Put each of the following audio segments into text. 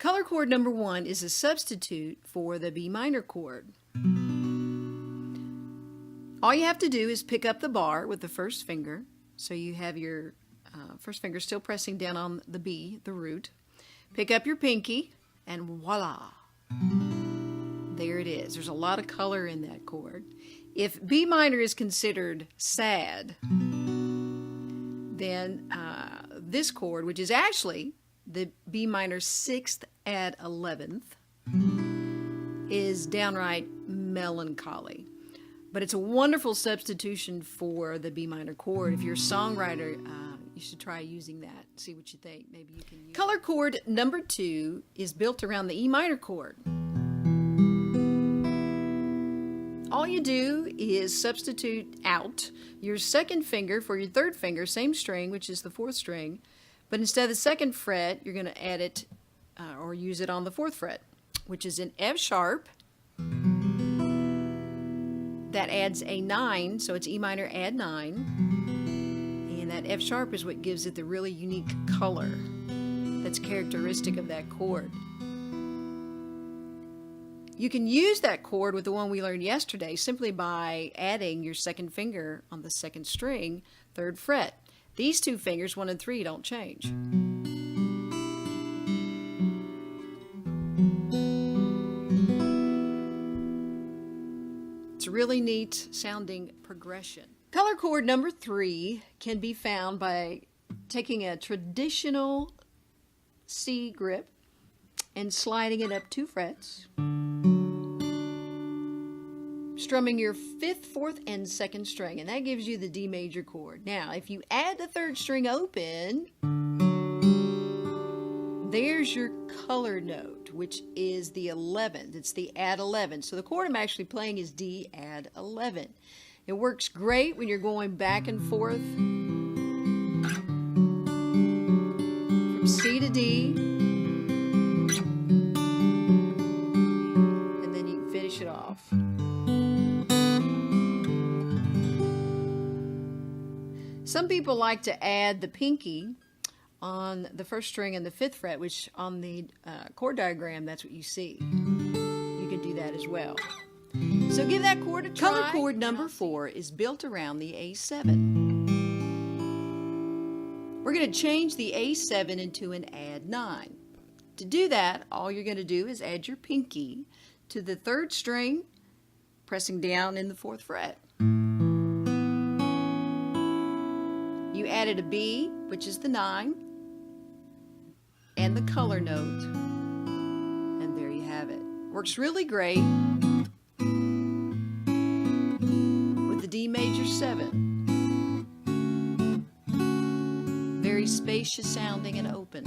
Color chord number 1 is a substitute for the B minor chord. All you have to do is pick up the bar with the first finger, so you have your first finger still pressing down on the B, the root. Pick up your pinky, and voila! There it is. There's a lot of color in that chord. If B minor is considered sad, then this chord, which is actually the B minor 6th add 11th, is downright melancholy. But it's a wonderful substitution for the B minor chord. If you're a songwriter, you should try using that. See what you think. Maybe you can use Color chord number 2 is built around the E minor chord. All you do is substitute out your second finger for your third finger, same string, which is the 4th string, but instead of the 2nd fret, you're going to add it or use it on the 4th fret, which is in F sharp. That adds a 9, so it's E minor add 9, and that F sharp is what gives it the really unique color that's characteristic of that chord. You can use that chord with the one we learned yesterday simply by adding your second finger on the 2nd string, 3rd fret. These two fingers, 1 and 3, don't change. It's a really neat sounding progression. Color chord number 3 can be found by taking a traditional C grip and sliding it up 2 frets, strumming your 5th, 4th, and 2nd string, and that gives you the D major chord. Now, if you add the 3rd string open, there's your color note, which is the 11th. It's the add 11. So the chord I'm actually playing is D add 11. It works great when you're going back and forth from C to D, and then you can finish it off. Some people like to add the pinky on the 1st string and the 5th fret, which on the chord diagram, that's what you see. You can do that as well. So give that chord a try. Color chord number 4 is built around the A7. We're going to change the A7 into an add 9. To do that, all you're going to do is add your pinky to the 3rd string, pressing down in the 4th fret. You added a B, which is the 9, and the color note, and there you have it. Works really great with the D major 7. Very spacious sounding and open.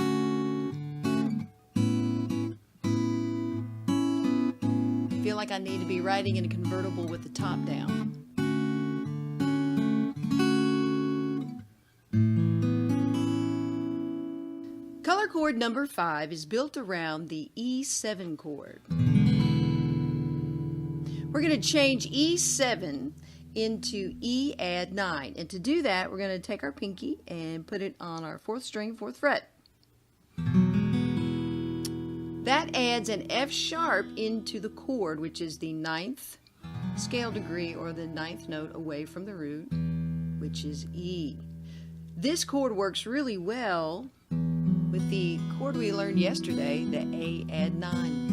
I feel like I need to be riding in a convertible with the top down. Color chord number 5 is built around the E7 chord. We're going to change E7 into E add 9. And to do that, we're going to take our pinky and put it on our 4th string, 4th fret. That adds an F sharp into the chord, which is the 9th scale degree or the 9th note away from the root, which is E. This chord works really well with the chord we learned yesterday, the A add 9.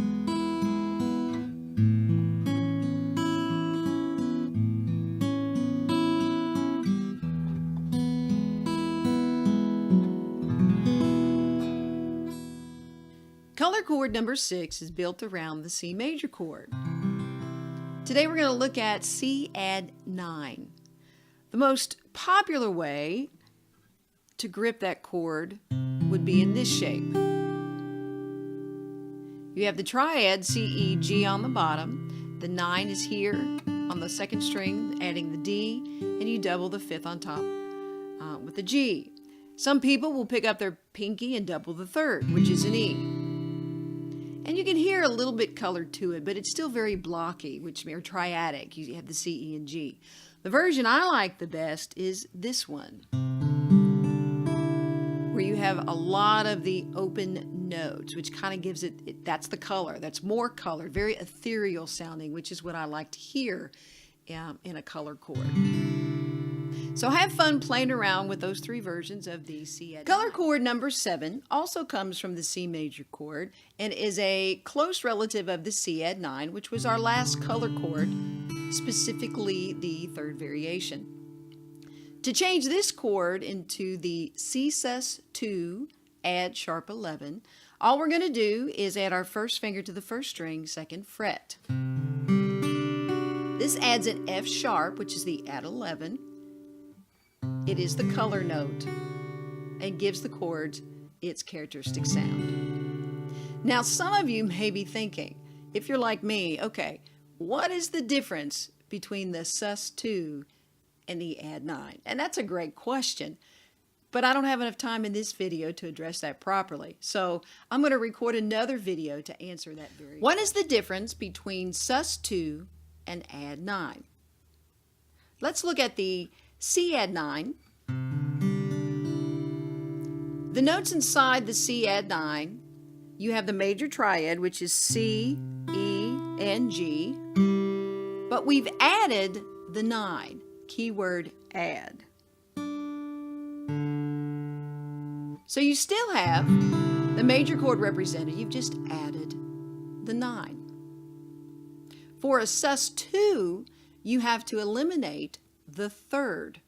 Color chord number 6 is built around the C major chord. Today we're going to look at C add 9. The most popular way to grip that chord would be in this shape. You have the triad C, E, G on the bottom. The 9 is here on the 2nd string, adding the D, and you double the 5th on top with the G. Some people will pick up their pinky and double the 3rd, which is an E. And you can hear a little bit color to it, but it's still very blocky, which are triadic. You have the C, E, and G. The version I like the best is this one, where you have have a lot of the open notes, which kind of gives it, that's the color. That's more color, very ethereal sounding, which is what I like to hear in a color chord. So have fun playing around with those three versions of the C add 9. Color chord number 7 also comes from the C major chord and is a close relative of the C add 9, which was our last color chord, specifically the third variation. To change this chord into the C sus2 add sharp 11, all we're going to do is add our first finger to the first string, 2nd fret. This adds an F sharp, which is the add 11. It is the color note and gives the chord its characteristic sound. Now, some of you may be thinking, if you're like me, okay, what is the difference between the sus2 and the add 9? And that's a great question, but I don't have enough time in this video to address that properly. So I'm going to record another video to answer that very question. What is the difference between sus2 and add 9? Let's look at the C add 9. The notes inside the C add 9, you have the major triad, which is C, E, and G, but we've added the 9, keyword add. So you still have the major chord represented, you've just added the 9. For a sus2, you have to eliminate the third.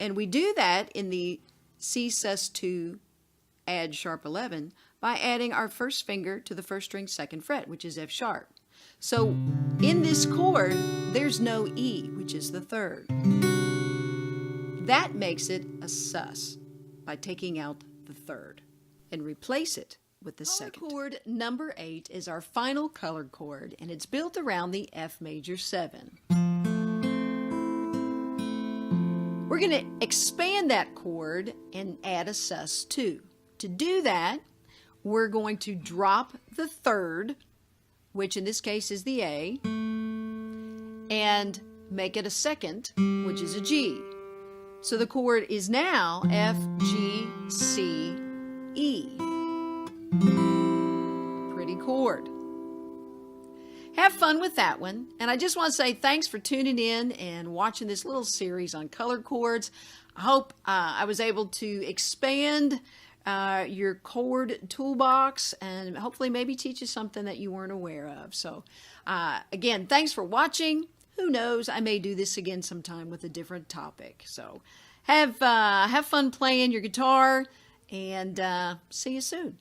And we do that in the C sus2 add sharp 11 by adding our first finger to the first string 2nd fret, which is F sharp. So in this chord, there's no E, which is the third. That makes it a sus by taking out the third and replace it with the second. Color chord number 8 is our final color chord, and it's built around the F major 7. We're going to expand that chord and add a sus2. To do that, we're going to drop the third, which in this case is the A, and make it a second, which is a G. So the chord is now F, G, C, E. Pretty chord. Have fun with that one. And I just want to say thanks for tuning in and watching this little series on color chords. I hope I was able to expand your chord toolbox and hopefully maybe teach you something that you weren't aware of. So again, thanks for watching. Who knows, I may do this again sometime with a different topic. So have fun playing your guitar, and see you soon.